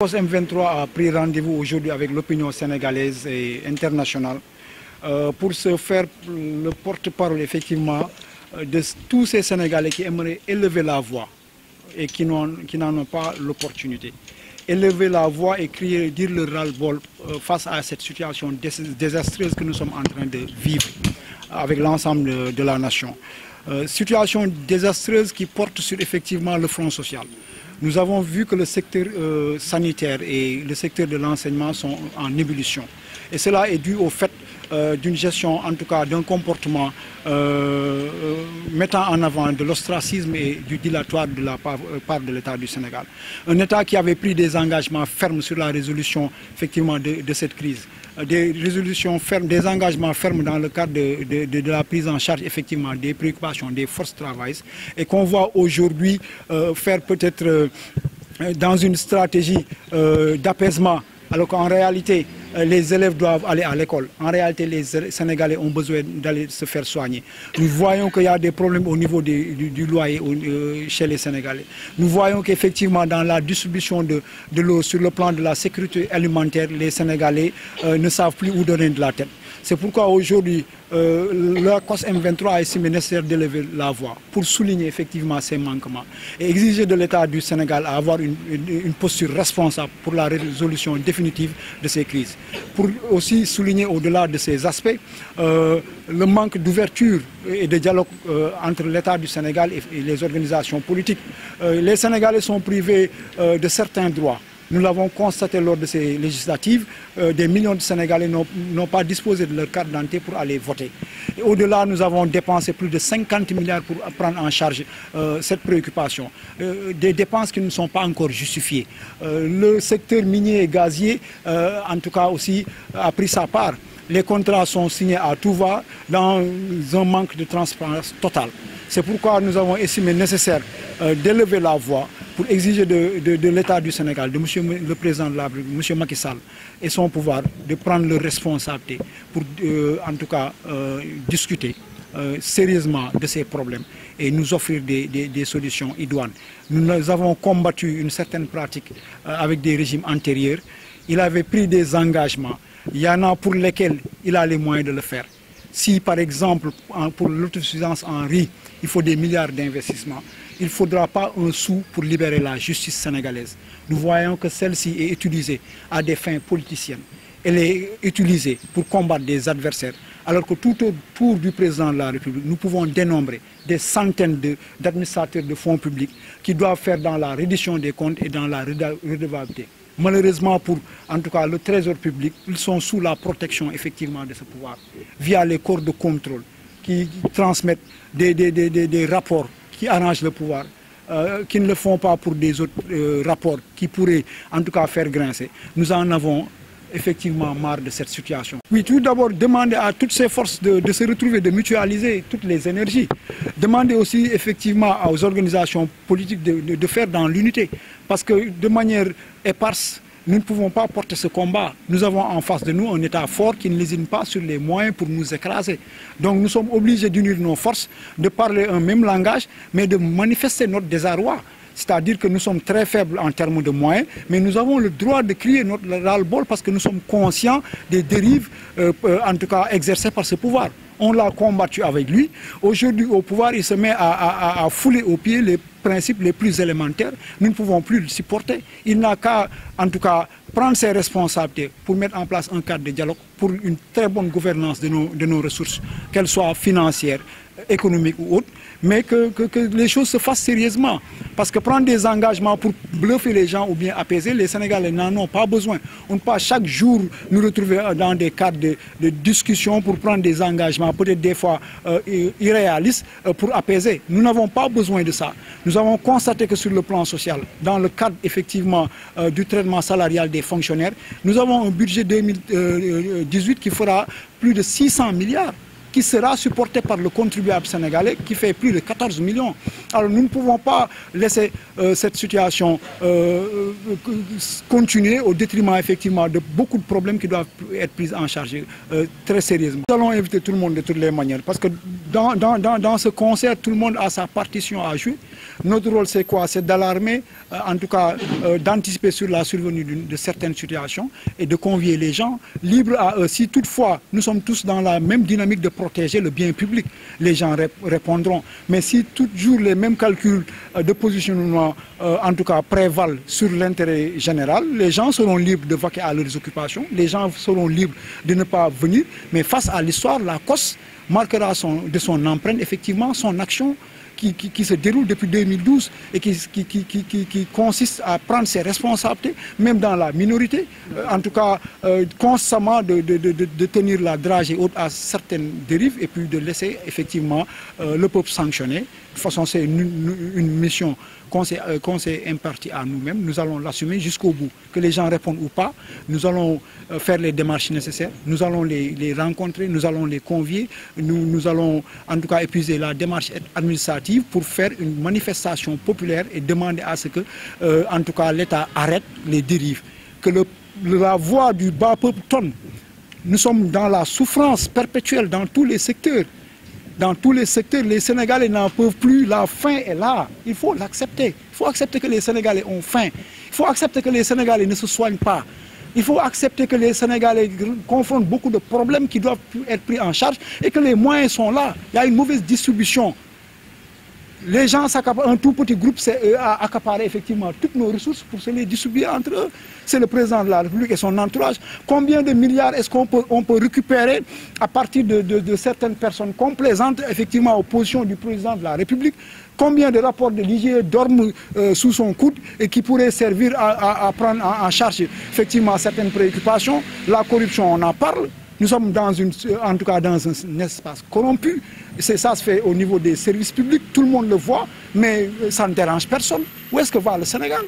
COS M23 a pris rendez-vous aujourd'hui avec l'opinion sénégalaise et internationale pour se faire le porte-parole effectivement de tous ces Sénégalais qui aimeraient élever la voix et qui n'en ont pas l'opportunité. Élever la voix et crier, dire le ras-le-bol face à cette situation désastreuse que nous sommes en train de vivre avec l'ensemble de la nation. Situation désastreuse qui porte sur effectivement le front social. Nous avons vu que le secteur sanitaire et le secteur de l'enseignement sont en ébullition. Et cela est dû au fait d'une gestion, en tout cas d'un comportement mettant en avant de l'ostracisme et du dilatoire de la part de l'État du Sénégal. Un État qui avait pris des engagements fermes sur la résolution effectivement de cette crise. Des résolutions fermes, des engagements fermes dans le cadre de la prise en charge effectivement des préoccupations des forces travailleuses et qu'on voit aujourd'hui faire peut-être dans une stratégie d'apaisement, alors qu'en réalité les élèves doivent aller à l'école. En réalité, les Sénégalais ont besoin d'aller se faire soigner. Nous voyons qu'il y a des problèmes au niveau du loyer chez les Sénégalais. Nous voyons qu'effectivement, dans la distribution de l'eau, sur le plan de la sécurité alimentaire, les Sénégalais ne savent plus où donner de la tête. C'est pourquoi aujourd'hui, la COS M23 a estimé nécessaire d'élever la voix pour souligner effectivement ces manquements et exiger de l'État du Sénégal à avoir une posture responsable pour la résolution définitive de ces crises. Pour aussi souligner au-delà de ces aspects le manque d'ouverture et de dialogue entre l'État du Sénégal et les organisations politiques. Les Sénégalais sont privés de certains droits. Nous l'avons constaté lors de ces législatives, des millions de Sénégalais n'ont pas disposé de leur carte d'identité pour aller voter. Au-delà, nous avons dépensé plus de 50 milliards pour prendre en charge cette préoccupation. Des dépenses qui ne sont pas encore justifiées. Le secteur minier et gazier, en tout cas aussi, a pris sa part. Les contrats sont signés à tout va dans un manque de transparence totale. C'est pourquoi nous avons estimé nécessaire d'élever la voix pour exiger de l'État du Sénégal, de monsieur le président de la République, M. Macky Sall et son pouvoir, de prendre leurs responsabilités pour en tout cas discuter sérieusement de ces problèmes et nous offrir des solutions idoines. Nous avons combattu une certaine pratique avec des régimes antérieurs. Il avait pris des engagements. Il y en a pour lesquels il a les moyens de le faire. Si par exemple, pour l'autosuffisance en riz, il faut des milliards d'investissements, il ne faudra pas un sou pour libérer la justice sénégalaise. Nous voyons que celle-ci est utilisée à des fins politiciennes. Elle est utilisée pour combattre des adversaires. Alors que tout autour du président de la République, nous pouvons dénombrer des centaines d'administrateurs de fonds publics qui doivent faire dans la reddition des comptes et dans la redevabilité. Malheureusement pour, en tout cas, le trésor public, ils sont sous la protection effectivement de ce pouvoir, via les corps de contrôle qui transmettent des rapports qui arrangent le pouvoir, qui ne le font pas pour des autres rapports qui pourraient en tout cas faire grincer. Nous en avons effectivement marre de cette situation. Oui, tout d'abord, demander à toutes ces forces de se retrouver, de mutualiser toutes les énergies. Demander aussi effectivement aux organisations politiques de faire dans l'unité. Parce que de manière éparse, nous ne pouvons pas porter ce combat. Nous avons en face de nous un État fort qui ne lésine pas sur les moyens pour nous écraser. Donc nous sommes obligés d'unir nos forces, de parler un même langage, mais de manifester notre désarroi. C'est-à-dire que nous sommes très faibles en termes de moyens, mais nous avons le droit de crier notre ras-le-bol parce que nous sommes conscients des dérives, en tout cas exercées par ce pouvoir. On l'a combattu avec lui. Aujourd'hui, au pouvoir, il se met à fouler aux pieds les principes les plus élémentaires. Nous ne pouvons plus le supporter. Il n'a qu'à, en tout cas, prendre ses responsabilités pour mettre en place un cadre de dialogue pour une très bonne gouvernance de nos ressources, qu'elles soient financières, économiques ou autres, mais que les choses se fassent sérieusement. Parce que prendre des engagements pour bluffer les gens ou bien apaiser, les Sénégalais n'en ont pas besoin. On ne peut pas chaque jour nous retrouver dans des cadres de discussion pour prendre des engagements, peut-être des fois irréalistes, pour apaiser. Nous n'avons pas besoin de ça. Nous avons constaté que sur le plan social, dans le cadre effectivement du traitement salarial des fonctionnaires, nous avons un budget 2018 qui fera plus de 600 milliards. qui sera supporté par le contribuable sénégalais qui fait plus de 14 millions. Alors nous ne pouvons pas laisser cette situation continuer au détriment effectivement de beaucoup de problèmes qui doivent être pris en charge très sérieusement. Nous allons inviter tout le monde de toutes les manières parce que dans ce concert, tout le monde a sa partition à jouer. Notre rôle c'est quoi? C'est d'alarmer, en tout cas d'anticiper sur la survenue de certaines situations et de convier les gens libres à eux. Si toutefois nous sommes tous dans la même dynamique de protéger le bien public, les gens répondront. Mais si toujours les mêmes calculs de positionnement en tout cas prévalent sur l'intérêt général, les gens seront libres de vaquer à leurs occupations, les gens seront libres de ne pas venir, mais face à l'histoire, la COS marquera de son empreinte effectivement son action qui se déroule depuis 2012 et qui consiste à prendre ses responsabilités, même dans la minorité, en tout cas constamment de tenir la dragée et autres à certaines dérives et puis de laisser effectivement le peuple sanctionner. De toute façon, c'est une mission qu'on s'est impartie à nous-mêmes. Nous allons l'assumer jusqu'au bout. Que les gens répondent ou pas, nous allons faire les démarches nécessaires, nous allons les rencontrer, nous allons les convier, nous allons en tout cas épuiser la démarche administrative pour faire une manifestation populaire et demander à ce que, en tout cas, l'État arrête les dérives. Que la voix du bas peuple tonne. Nous sommes dans la souffrance perpétuelle dans tous les secteurs. Dans tous les secteurs, les Sénégalais n'en peuvent plus, la faim est là. Il faut l'accepter. Il faut accepter que les Sénégalais ont faim. Il faut accepter que les Sénégalais ne se soignent pas. Il faut accepter que les Sénégalais confrontent beaucoup de problèmes qui doivent être pris en charge et que les moyens sont là. Il y a une mauvaise distribution. Les gens s'accaparent, un tout petit groupe a accaparé effectivement toutes nos ressources pour se les distribuer entre eux. C'est le président de la République et son entourage. Combien de milliards est-ce qu'on peut récupérer à partir de certaines personnes complaisantes effectivement aux positions du président de la République? Combien de rapports de l'IGE dorment sous son coude et qui pourraient servir à prendre en charge effectivement certaines préoccupations? La corruption, on en parle. Nous sommes en tout cas dans un espace corrompu. Ça se fait au niveau des services publics, tout le monde le voit, mais ça ne dérange personne. Où est-ce que va le Sénégal?